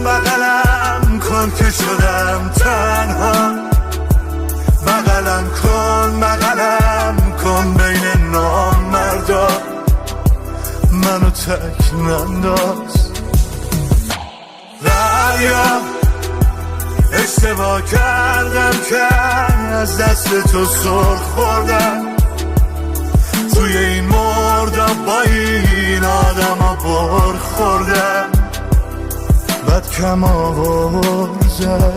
بغلم کن که شدم تنها، بغلم کن بین نامردا، منو تک ننداز. دریا اشتباه کردم که از دست تو سر خوردم، توی این مردم با این آدم ها بر خوردم، بد کم آورزم.